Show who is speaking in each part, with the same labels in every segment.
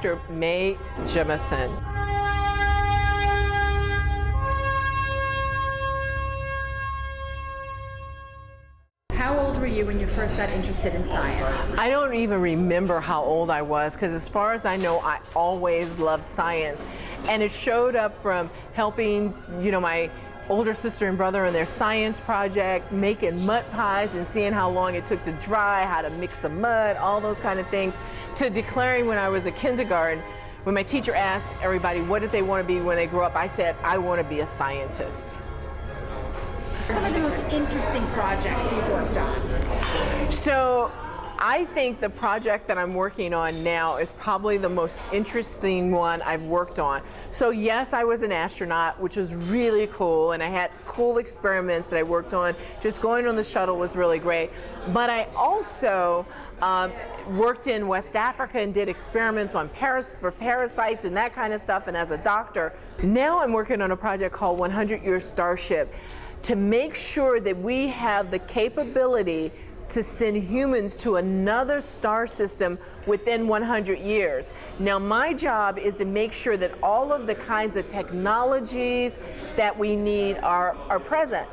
Speaker 1: Dr. Mae Jemison.
Speaker 2: How old were you when you first got interested in science?
Speaker 1: I don't even remember how old I was, because as far as I know, I always loved science. And it showed up from helping, my older sister and brother on their science project, making mud pies and seeing how long it took to dry, how to mix the mud, all those kind of things, to declaring when I was a kindergarten, when my teacher asked everybody what did they want to be when they grew up, I said, I want to be a scientist.
Speaker 2: Some of the most interesting projects you've worked on?
Speaker 1: So I think the project that I'm working on now is probably the most interesting one I've worked on. So yes, I was an astronaut, which was really cool, and I had cool experiments that I worked on. Just going on the shuttle was really great. But I also worked in West Africa and did experiments on for parasites and that kind of stuff, and as a doctor. Now I'm working on a project called 100-Year Starship to make sure that we have the capability to send humans to another star system within 100 years. Now, my job is to make sure that all of the kinds of technologies that we need are present.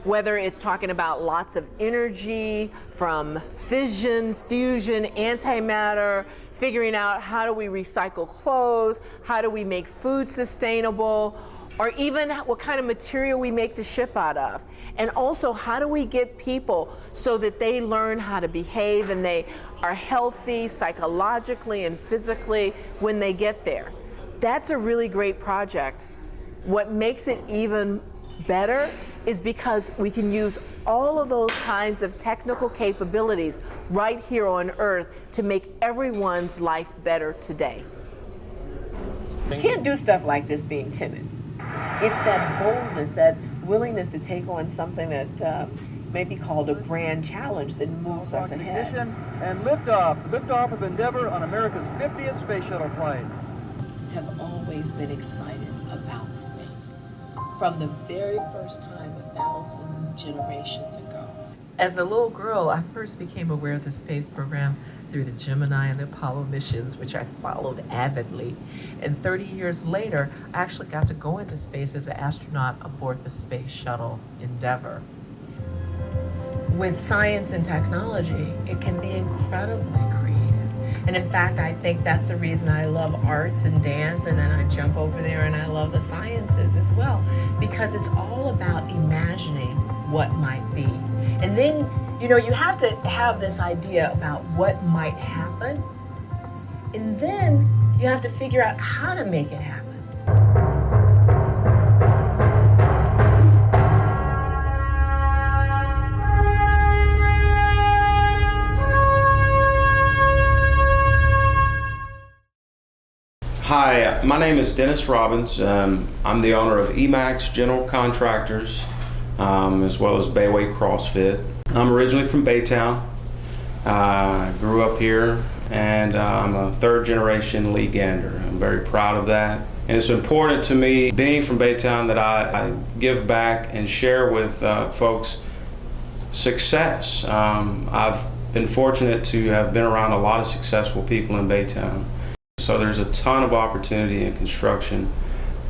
Speaker 1: Whether it's talking about lots of energy, from fission, fusion, antimatter, figuring out how do we recycle clothes, how do we make food sustainable, or even what kind of material we make the ship out of. And also, how do we get people so that they learn how to behave and they are healthy psychologically and physically when they get there. That's a really great project. What makes it even better is because we can use all of those kinds of technical capabilities right here on Earth to make everyone's life better today. You can't do stuff like this being timid. It's that boldness, that willingness to take on something that may be called a grand challenge that moves us ahead.
Speaker 3: And liftoff of Endeavour on America's 50th space shuttle flight.
Speaker 1: Have always been excited about space from the very first time 1,000 generations ago. As a little girl, I first became aware of the space program through the Gemini and the Apollo missions, which I followed avidly. And 30 years later, I actually got to go into space as an astronaut aboard the space shuttle Endeavour. With science and technology, it can be incredibly creative. And in fact, I think that's the reason I love arts and dance, and then I jump over there and I love the sciences as well, because it's all about imagining what might be. And then, you have to have this idea about what might happen, and then you have to figure out how to make it happen.
Speaker 4: Hi, my name is Dennis Robbins. I'm the owner of Emax General Contractors, as well as Bayway CrossFit. I'm originally from Baytown. I grew up here, and I'm a third generation Lee Gander. I'm very proud of that. And it's important to me, being from Baytown, that I give back and share with folks success. I've been fortunate to have been around a lot of successful people in Baytown. So there's a ton of opportunity in construction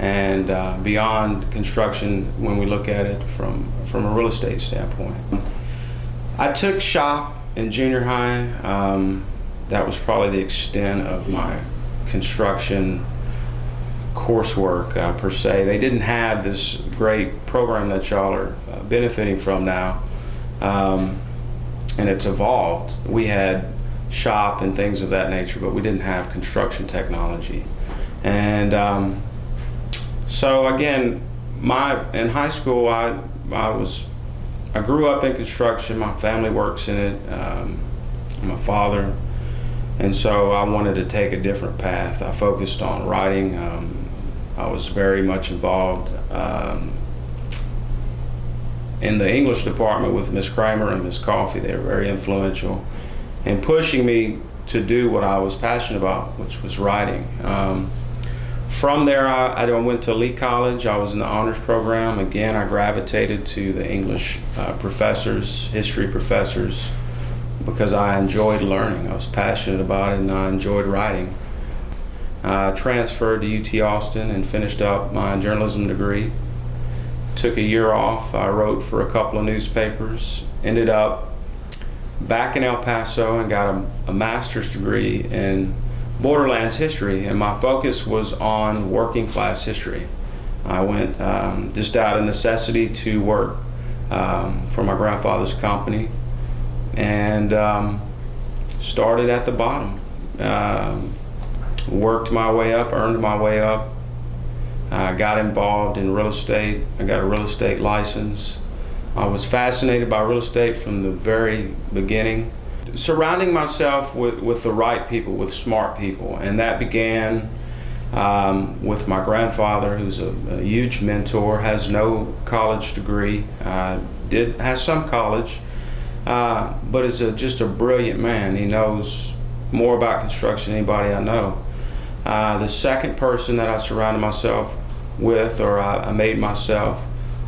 Speaker 4: and beyond construction when we look at it from a real estate standpoint. I took shop in junior high. That was probably the extent of my construction coursework per se. They didn't have this great program that y'all are benefiting from now, and it's evolved. We had shop and things of that nature, but we didn't have construction technology. And so again, in high school, I grew up in construction. My family works in it. My father, and so I wanted to take a different path. I focused on writing. I was very much involved in the English department with Miss Kramer and Miss Coffey. They were very influential in pushing me to do what I was passionate about, which was writing. From there, I went to Lee College. I was in the honors program. Again, I gravitated to the English professors, history professors, because I enjoyed learning. I was passionate about it, and I enjoyed writing. Transferred to UT Austin and finished up my journalism degree. Took a year off. I wrote for a couple of newspapers. Ended up back in El Paso and got a master's degree in Borderlands history, and my focus was on working class history. I went just out of necessity to work for my grandfather's company, and started at the bottom. Worked my way up, earned my way up. Got involved in real estate. I got a real estate license. I was fascinated by real estate from the very beginning. Surrounding myself with the right people, with smart people, and that began with my grandfather, who's a huge mentor, has no college degree, has some college, but is just a brilliant man. He knows more about construction than anybody I know. The second person that I surrounded myself with, or I made myself,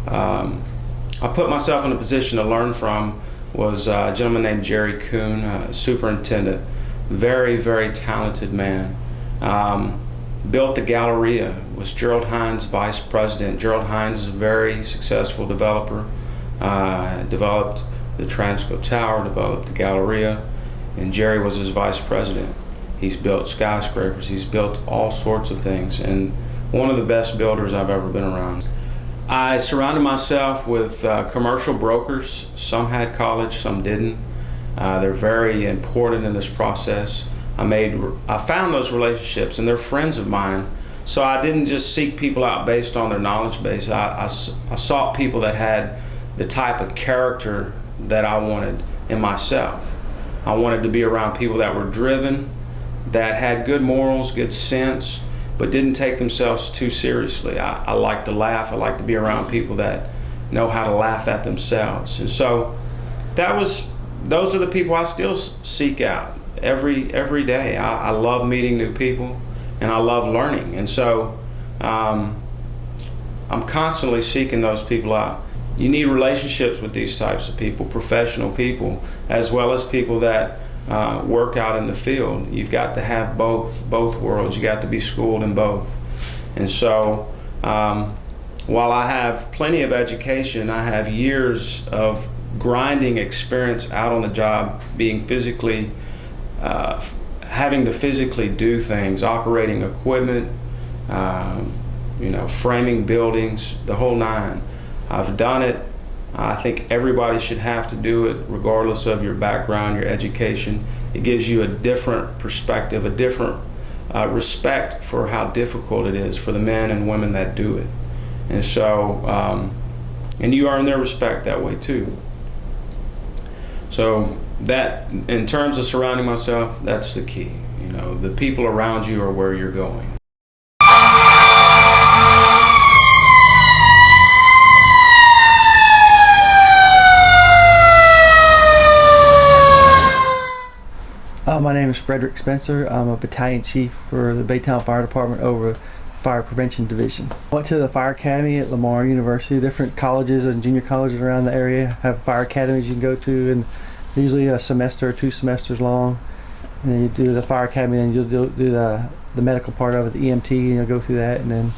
Speaker 4: I put myself in a position to learn from, was a gentleman named Jerry Kuhn, superintendent, very, very talented man. Built the Galleria, was Gerald Hines' vice president. Gerald Hines is a very successful developer. Developed the Transco Tower, developed the Galleria, and Jerry was his vice president. He's built skyscrapers, he's built all sorts of things, and one of the best builders I've ever been around. I surrounded myself with commercial brokers. Some had college, some didn't. They're very important in this process. I found those relationships, and they're friends of mine. So I didn't just seek people out based on their knowledge base. I sought people that had the type of character that I wanted in myself. I wanted to be around people that were driven, that had good morals, good sense, but didn't take themselves too seriously. I like to laugh. I like to be around people that know how to laugh at themselves. And so those are the people I still seek out every day. I love meeting new people, and I love learning. And so I'm constantly seeking those people out. You need relationships with these types of people, professional people, as well as people that work out in the field. You've got to have both worlds. You got to be schooled in both. And so while I have plenty of education, I have years of grinding experience out on the job, being physically, having to physically do things, operating equipment, framing buildings, the whole nine. I've done it. I think everybody should have to do it, regardless of your background, your education. It gives you a different perspective, a different respect for how difficult it is for the men and women that do it. And so, and you earn their respect that way too. So that, in terms of surrounding myself, that's the key. The people around you are where you're going.
Speaker 5: My name is Frederick Spencer. I'm a battalion chief for the Baytown Fire Department over Fire Prevention Division. Went to the Fire Academy at Lamar University. Different colleges and junior colleges around the area have fire academies you can go to, and usually a semester or 2 semesters long. And then you do the Fire Academy, and you'll do the medical part of it, the EMT, and you'll go through that, and then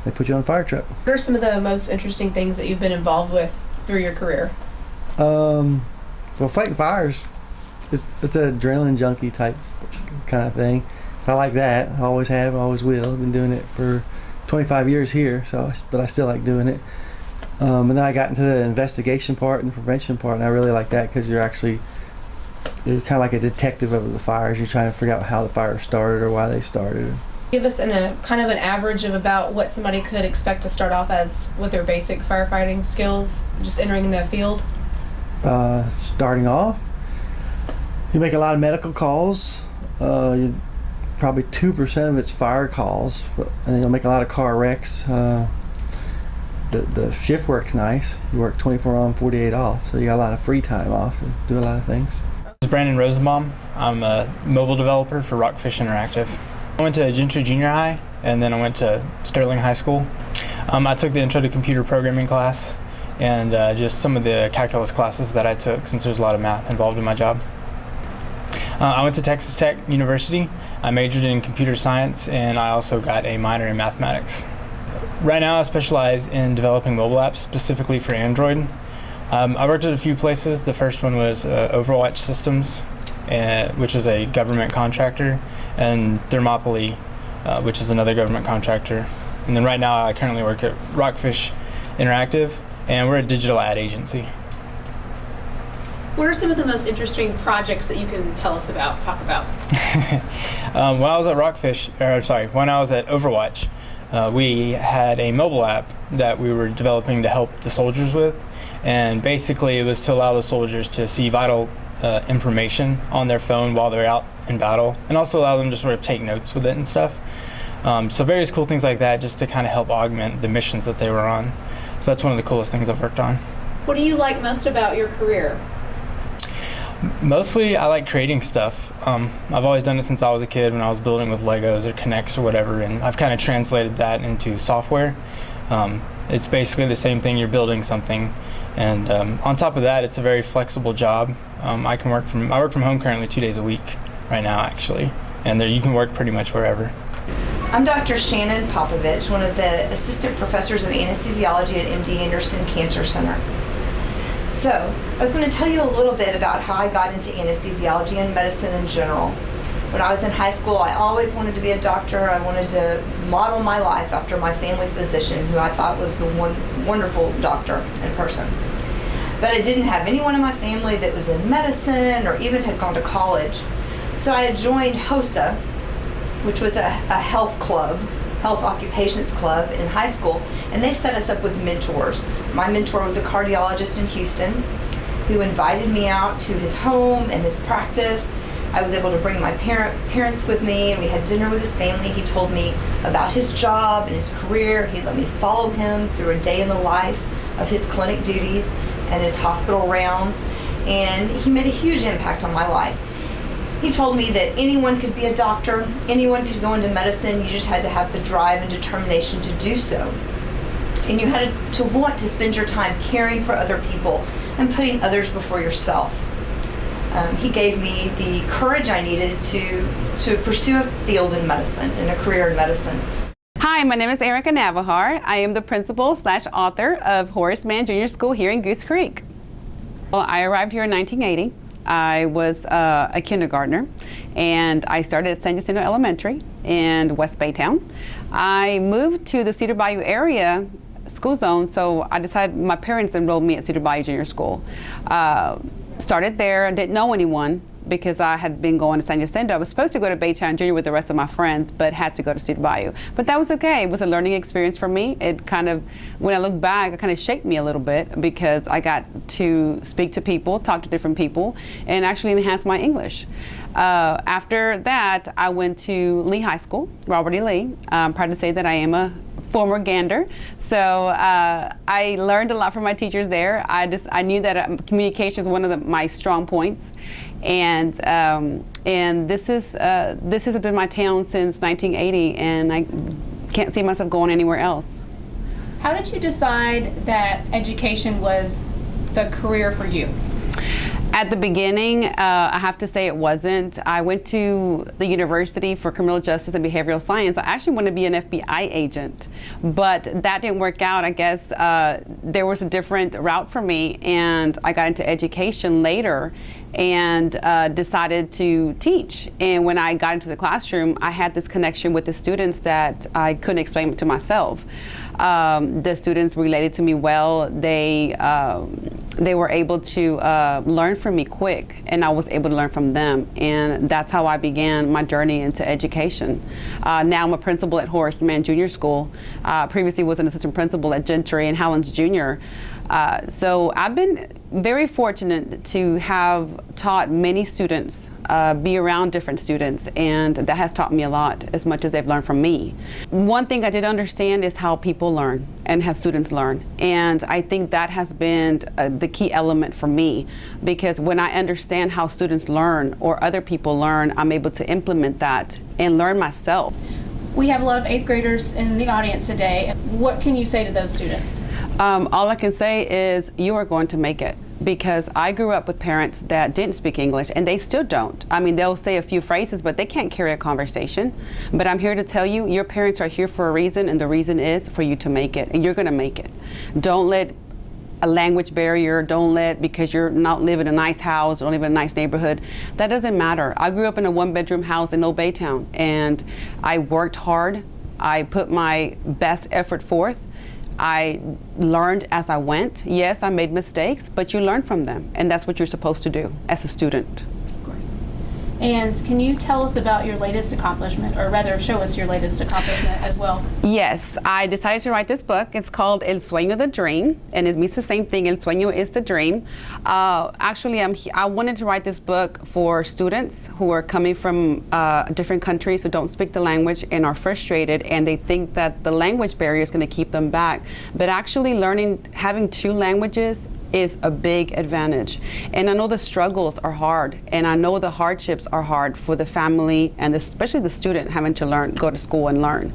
Speaker 5: they put you on a fire truck.
Speaker 6: What are some of the most interesting things that you've been involved with through your career?
Speaker 5: Well, fighting fires. It's an adrenaline junkie type kind of thing. So I like that. I always have, always will. I've been doing it for 25 years here, but I still like doing it. And then I got into the investigation part and the prevention part, and I really like that because you're kind of like a detective of the fires. You're trying to figure out how the fire started or why they started.
Speaker 6: Give us kind of an average of about what somebody could expect to start off as with their basic firefighting skills, just entering the field.
Speaker 5: Starting off, you make a lot of medical calls. Probably 2% of it's fire calls, and you'll make a lot of car wrecks. The shift work's nice. You work 24 on, 48 off, so you got a lot of free time off to do a lot of things.
Speaker 7: This is Branden Rose. I'm a mobile developer for Rockfish Interactive. I went to Gentry Junior High, and then I went to Sterling High School. I took the Intro to Computer Programming class, and just some of the calculus classes that I took, since there's a lot of math involved in my job. I went to Texas Tech University. I majored in computer science, and I also got a minor in mathematics. Right now I specialize in developing mobile apps specifically for Android. I worked at a few places. The first one was Overwatch Systems, which is a government contractor, and Thermopylae, which is another government contractor. And then right now I currently work at Rockfish Interactive, and we're a digital ad agency.
Speaker 6: What are some of the most interesting projects that you can tell us about, talk about?
Speaker 7: When I was at when I was at Overwatch, we had a mobile app that we were developing to help the soldiers with, and basically it was to allow the soldiers to see vital information on their phone while they're out in battle, and also allow them to sort of take notes with it and stuff. So various cool things like that, just to kind of help augment the missions that they were on. So that's one of the coolest things I've worked on.
Speaker 6: What do you like most about your career?
Speaker 7: Mostly I like creating stuff. I've always done it since I was a kid when I was building with Legos or Connects or whatever, and I've kind of translated that into software. It's basically the same thing, you're building something, and on top of that it's a very flexible job. I work from home currently 2 days a week right now actually, and you can work pretty much wherever.
Speaker 8: I'm Dr. Shannon Popovich, one of the assistant professors of anesthesiology at MD Anderson Cancer Center. So, I was going to tell you a little bit about how I got into anesthesiology and medicine in general. When I was in high school, I always wanted to be a doctor. I wanted to model my life after my family physician, who I thought was the wonderful doctor in person. But I didn't have anyone in my family that was in medicine or even had gone to college. So I joined HOSA, which was a health club, health occupations club in high school, and they set us up with mentors. My mentor was a cardiologist in Houston who invited me out to his home and his practice. I was able to bring my parents with me, and we had dinner with his family. He told me about his job and his career. He let me follow him through a day in the life of his clinic duties and his hospital rounds, and he made a huge impact on my life. He told me that anyone could be a doctor, anyone could go into medicine, you just had to have the drive and determination to do so. And you had to want to spend your time caring for other people and putting others before yourself. He gave me the courage I needed to pursue a field in medicine and a career in medicine.
Speaker 9: Hi, my name is Erica Navajo. I am the principal/author of Horace Mann Junior School here in Goose Creek. Well, I arrived here in 1980. I was a kindergartner, and I started at San Jacinto Elementary in West Baytown. I moved to the Cedar Bayou area school zone, so I decided, my parents enrolled me at Cedar Bayou Junior School. Started there, didn't know anyone because I had been going to San Jacinto. I was supposed to go to Baytown Junior with the rest of my friends, but had to go to Cedar Bayou. But that was okay. It was a learning experience for me. It kind of, when I look back, it kind of shaped me a little bit because I got to speak to people, talk to different people, and actually enhance my English. After that, I went to Lee High School, Robert E. Lee. I'm proud to say that I am a former Gander. So I learned a lot from my teachers there. I knew that communication is one of my strong points. And this has been my town since 1980, and I can't see myself going anywhere else.
Speaker 6: How did you decide that education was the career for you?
Speaker 9: At the beginning, I have to say it wasn't. I went to the University for Criminal Justice and Behavioral Science. I actually wanted to be an FBI agent, but that didn't work out. I guess there was a different route for me, and I got into education later and decided to teach. And when I got into the classroom, I had this connection with the students that I couldn't explain to myself. The students related to me well. They were able to learn from me quick, and I was able to learn from them. And that's how I began my journey into education. Now I'm a principal at Horace Mann Junior School. Previously was an assistant principal at Gentry and Howlands Junior. So I've been very fortunate to have taught many students, be around different students, and that has taught me a lot, as much as they've learned from me. One thing I did understand is how people learn and how students learn, and I think that has been the key element for me, because when I understand how students learn or other people learn, I'm able to implement that and learn myself.
Speaker 6: We have a lot of 8th graders in the audience today. What can you say to those students?
Speaker 9: All I can say is you are going to make it, because I grew up with parents that didn't speak English, and they still don't. I mean, they'll say a few phrases, but they can't carry a conversation. But I'm here to tell you, your parents are here for a reason, and the reason is for you to make it, and you're gonna make it. Don't let a language barrier, don't let, because you're not living in a nice house, don't live in a nice neighborhood, that doesn't matter. I grew up in a 1-bedroom house in Old Baytown, and I worked hard. I put my best effort forth. I learned as I went. Yes, I made mistakes, but you learn from them, and that's what you're supposed to do as a student.
Speaker 6: And can you tell us about your latest accomplishment, or rather show us your latest accomplishment as well?
Speaker 9: Yes, I decided to write this book. It's called El Sueño, the Dream, and it means the same thing. El Sueño is the dream. Actually, I wanted to write this book for students who are coming from different countries who don't speak the language and are frustrated, and they think that the language barrier is going to keep them back. But actually having 2 languages is a big advantage. And I know the struggles are hard, and I know the hardships are hard for the family, and especially the student having to go to school and learn.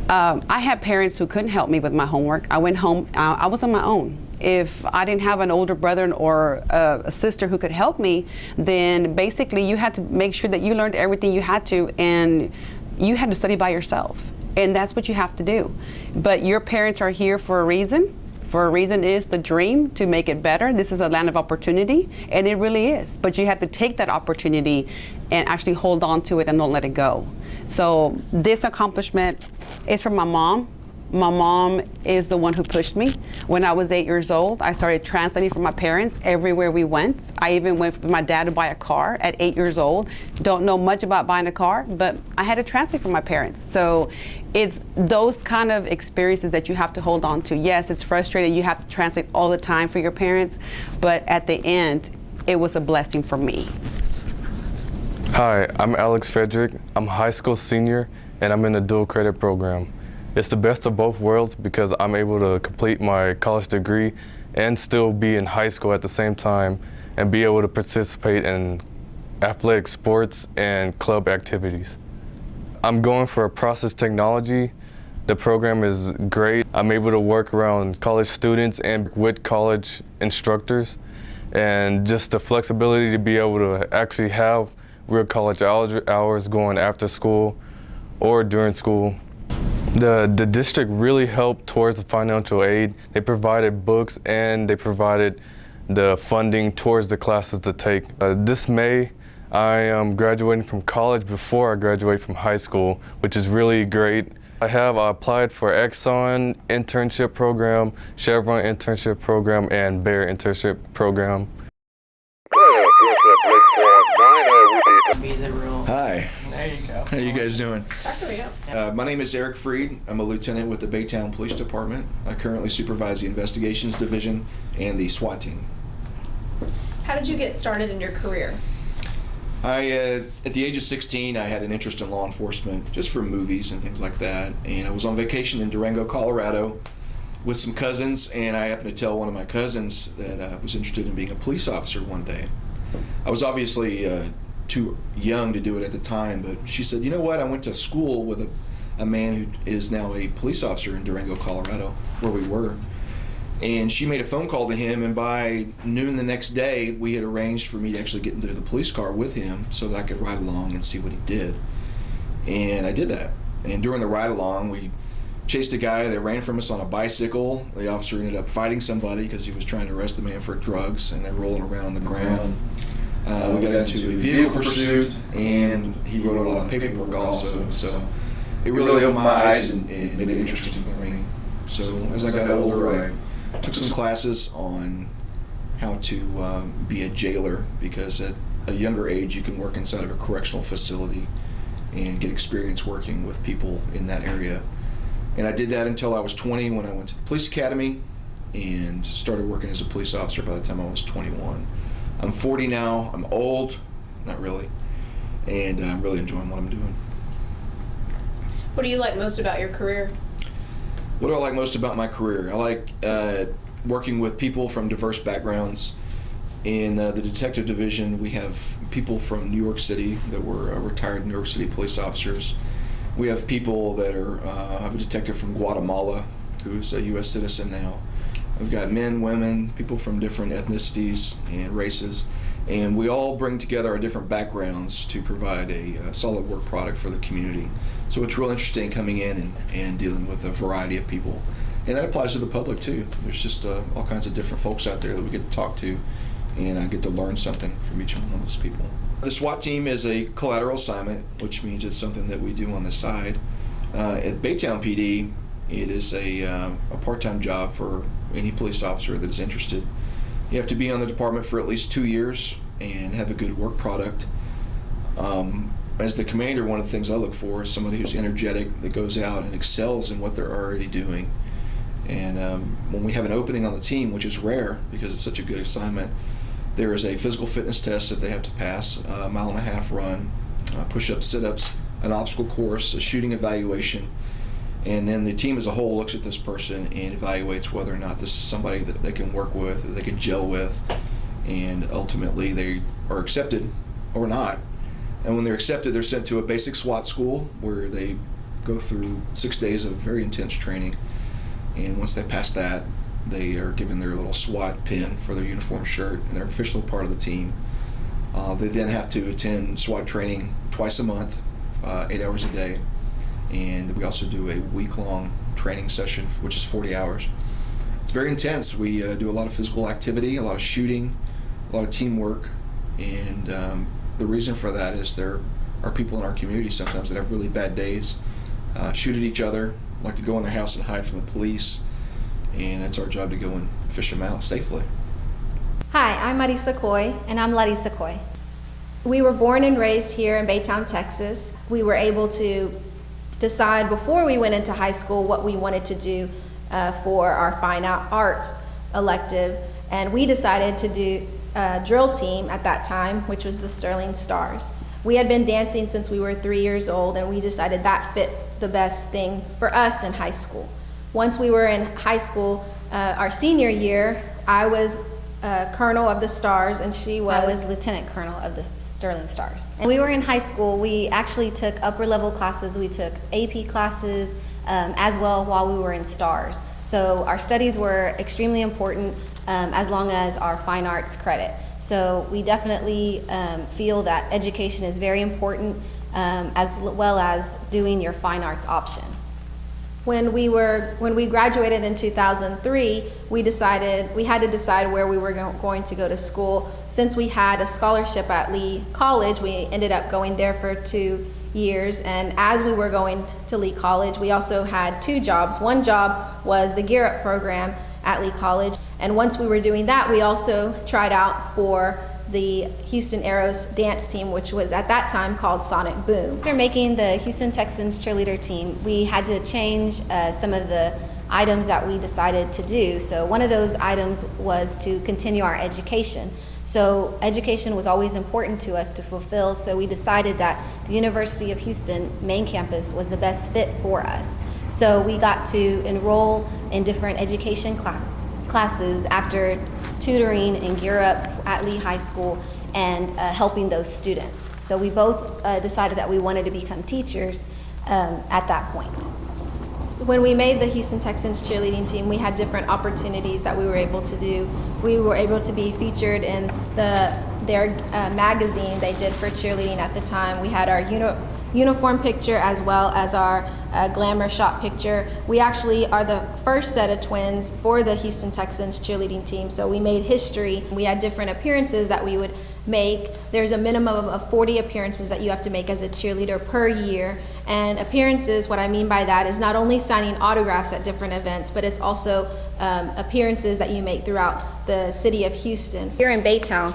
Speaker 9: I had parents who couldn't help me with my homework. I went home, I was on my own. If I didn't have an older brother or a sister who could help me, then basically you had to make sure that you learned everything you had to, and you had to study by yourself. And that's what you have to do. But your parents are here for a reason. For a reason is the dream to make it better. This is a land of opportunity, and it really is. But you have to take that opportunity and actually hold on to it and don't let it go. So this accomplishment is from my mom. My mom is the one who pushed me. When I was 8 years old, I started translating for my parents everywhere we went. I even went with my dad to buy a car at 8 years old. Don't know much about buying a car, but I had to translate for my parents. So it's those kind of experiences that you have to hold on to. Yes, it's frustrating. You have to translate all the time for your parents, but at the end, it was a blessing for me.
Speaker 10: Hi, I'm Alex Frederick. I'm a high school senior, and I'm in a dual credit program. It's the best of both worlds because I'm able to complete my college degree and still be in high school at the same time and be able to participate in athletic sports and club activities. I'm going for process technology. The program is great. I'm able to work around college students and with college instructors, and just the flexibility to be able to actually have real college hours going after school or during school. The district really helped towards the financial aid. They provided books and they provided the funding towards the classes to take. This May, I am graduating from college before I graduate from high school, which is really great. I applied for Exxon internship program, Chevron internship program, and Bayer internship program.
Speaker 11: Hi.
Speaker 6: There you go.
Speaker 11: How you guys doing?
Speaker 6: My
Speaker 11: name is Eric Freed. I'm a lieutenant with the Baytown Police Department. I currently supervise the Investigations Division and the SWAT team.
Speaker 6: How did you get started in your career?
Speaker 11: At the age of 16, I had an interest in law enforcement, just for movies and things like that. And I was on vacation in Durango, Colorado, with some cousins, and I happened to tell one of my cousins that I was interested in being a police officer one day. I was obviously too young to do it at the time, but she said, you know what, I went to school with a man who is now a police officer in Durango, Colorado, where we were. And she made a phone call to him, and by noon the next day, we had arranged for me to actually get into the police car with him so that I could ride along and see what he did. And I did that. And during the ride along, we chased a guy that ran from us on a bicycle. The officer ended up fighting somebody because he was trying to arrest the man for drugs, and they're rolling around on the ground. We got into a vehicle pursuit, and he wrote a lot of paperwork also. So it really opened my eyes and made it interesting for me. So as I got older, I took some classes on how to be a jailer, because at a younger age you can work inside of a correctional facility and get experience working with people in that area. And I did that until I was 20, when I went to the police academy and started working as a police officer by the time I was 21. I'm 40 now. I'm old, not really, and I'm really enjoying what I'm doing.
Speaker 6: What do you like most about your career?
Speaker 11: What do I like most about my career? I like working with people from diverse backgrounds. In the detective division, we have people from New York City that were retired New York City police officers. We have people that are, I have a detective from Guatemala who is a U.S. citizen now. We've got men, women, people from different ethnicities and races, and we all bring together our different backgrounds to provide a solid work product for the community. So it's real interesting coming in and dealing with a variety of people. And that applies to the public too. There's just all kinds of different folks out there that we get to talk to, and I get to learn something from each one of those people. The SWAT team is a collateral assignment, which means it's something that we do on the side. At Baytown PD, it is a part-time job for any police officer that is interested. You have to be on the department for at least 2 years and have a good work product. As the commander, one of the things I look for is somebody who's energetic, that goes out and excels in what they're already doing. And when we have an opening on the team, which is rare because it's such a good assignment, there is a physical fitness test that they have to pass, a 1.5 mile run, push-ups, sit-ups, an obstacle course, a shooting evaluation, and then the team as a whole looks at this person and evaluates whether or not this is somebody that they can work with, that they can gel with, and ultimately they are accepted or not. And when they're accepted, they're sent to a basic SWAT school where they go through 6 days of very intense training. And once they pass that, they are given their little SWAT pin for their uniform shirt, and they're officially part of the team. They then have to attend SWAT training twice a month, 8 hours a day. And we also do a week-long training session, which is 40 hours. It's very intense. We do a lot of physical activity, a lot of shooting, a lot of teamwork, and the reason for that is there are people in our community sometimes that have really bad days, shoot at each other, like to go in their house and hide from the police, and it's our job to go and fish them out safely.
Speaker 12: Hi, I'm Marisa Coy, and I'm Larissa Coy. We were born and raised here in Baytown, Texas. We were able to decide before we went into high school what we wanted to do for our fine arts elective, and we decided to do a drill team at that time, which was the Sterling Stars. We had been dancing since we were 3 years old, and we decided that fit the best thing for us in high school. Once we were in high school, our senior year, I was colonel of the Stars, and I was lieutenant colonel of the Sterling Stars. And we were in high school. We actually took upper level classes. We took AP classes as well while we were in Stars. So our studies were extremely important as long as our fine arts credit. So we definitely feel that education is very important as well as doing your fine arts option. When we graduated in 2003, we had to decide where we were going to go to school. Since we had a scholarship at Lee College, we ended up going there for 2 years. And as we were going to Lee College, we also had 2 jobs. One job was the Gear Up program at Lee College. And once we were doing that, we also tried out for the Houston Aeros dance team, which was at that time called Sonic Boom. After making the Houston Texans cheerleader team, we had to change some of the items that we decided to do. So one of those items was to continue our education. So education was always important to us to fulfill, so we decided that the University of Houston main campus was the best fit for us. So we got to enroll in different education classes after tutoring and Gear Up at Lee High School and helping those students. So we both decided that we wanted to become teachers at that point. So when we made the Houston Texans cheerleading team, we had different opportunities that we were able to do. We were able to be featured in their magazine they did for cheerleading at the time. We had our uniform picture as well as our glamour shot picture. We actually are the first set of twins for the Houston Texans cheerleading team, so we made history. We had different appearances that we would make. There's a minimum of 40 appearances that you have to make as a cheerleader per year. And appearances, what I mean by that is not only signing autographs at different events, but it's also appearances that you make throughout the city of Houston. Here in Baytown,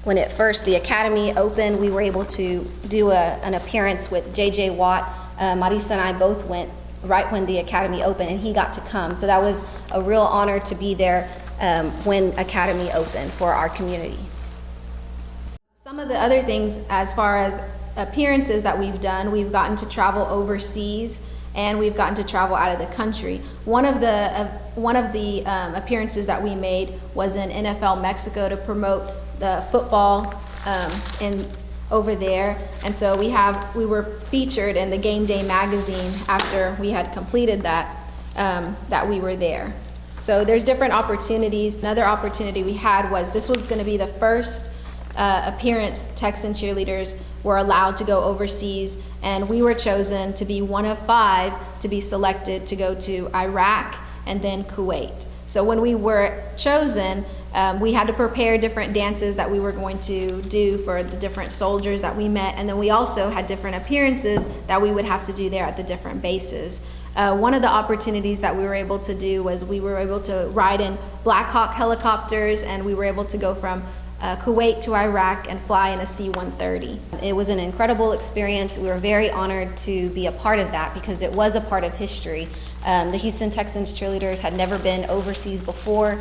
Speaker 12: when the academy opened, we were able to do an appearance with J.J. Watt. Marisa and I both went right when the academy opened, and he got to come. So that was a real honor to be there when academy opened for our community. Some of the other things as far as appearances that we've done, we've gotten to travel overseas and we've gotten to travel out of the country. One of the appearances that we made was in NFL Mexico to promote the football over there, and so we were featured in the Game Day magazine after we had completed that we were there. So there's different opportunities. Another opportunity we had was this was going to be the first appearance Texan cheerleaders were allowed to go overseas, and we were chosen to be one of 5 to be selected to go to Iraq and then Kuwait. So when we were chosen, we had to prepare different dances that we were going to do for the different soldiers that we met, and then we also had different appearances that we would have to do there at the different bases. One of the opportunities that we were able to do was we were able to ride in Black Hawk helicopters, and we were able to go from Kuwait to Iraq and fly in a C-130. It was an incredible experience. We were very honored to be a part of that because it was a part of history. The Houston Texans cheerleaders had never been overseas before.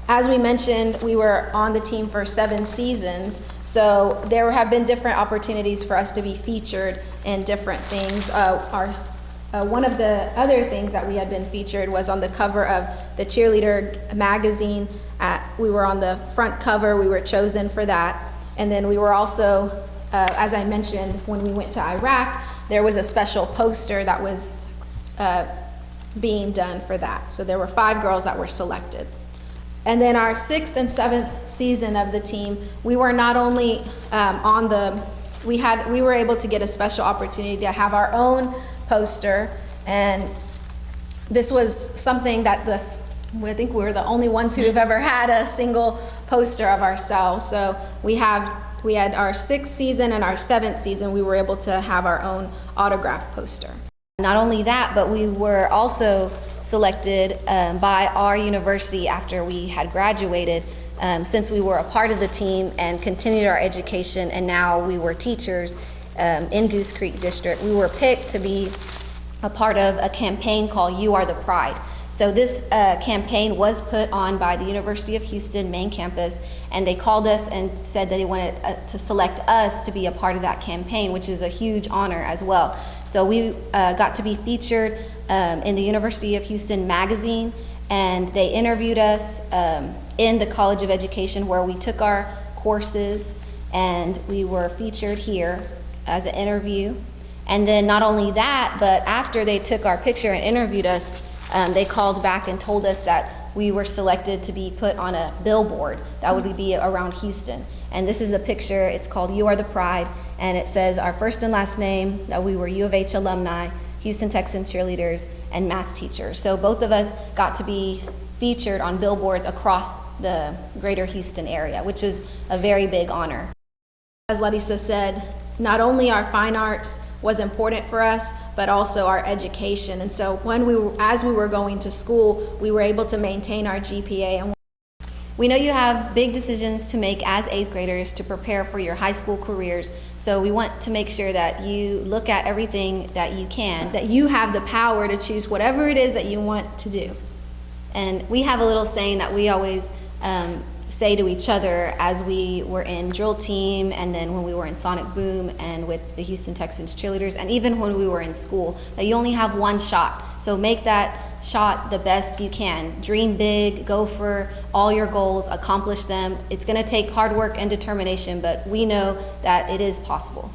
Speaker 12: As we mentioned, we were on the team for 7 seasons, so there have been different opportunities for us to be featured in different things. One of the other things that we had been featured was on the cover of the Cheerleader magazine. We were on the front cover, we were chosen for that. And then we were also, as I mentioned, when we went to Iraq, there was a special poster that was being done for that. So there were 5 girls that were selected. And then our 6th and 7th season of the team, we were not only we were able to get a special opportunity to have our own poster, and this was something that I think we were the only ones who have ever had a single poster of ourselves. So we had our 6th season and our 7th season, we were able to have our own autograph poster. Not only that, but we were also selected by our university after we had graduated, since we were a part of the team and continued our education, and now we were teachers in Goose Creek District. We were picked to be a part of a campaign called You Are the Pride. So this campaign was put on by the University of Houston main campus, and they called us and said that they wanted to select us to be a part of that campaign, which is a huge honor as well. So we got to be featured in the University of Houston magazine, and they interviewed us in the College of Education where we took our courses, and we were featured here as an interview. And then not only that, but after they took our picture and interviewed us, they called back and told us that we were selected to be put on a billboard that would be around Houston. And this is a picture, it's called You Are the Pride, and it says our first and last name, that we were U of H alumni, Houston Texans cheerleaders, and math teachers. So both of us got to be featured on billboards across the greater Houston area, which is a very big honor. As Larissa said, not only our fine arts was important for us, but also our education. And so as we were going to school, we were able to maintain our GPA. And we know you have big decisions to make as 8th graders to prepare for your high school careers. So we want to make sure that you look at everything that you can, that you have the power to choose whatever it is that you want to do. And we have a little saying that we always say to each other as we were in drill team, and then when we were in Sonic Boom and with the Houston Texans cheerleaders, and even when we were in school, that you only have one shot. So make that shot the best you can. Dream big, go for all your goals, accomplish them. It's going to take hard work and determination, but we know that it is possible.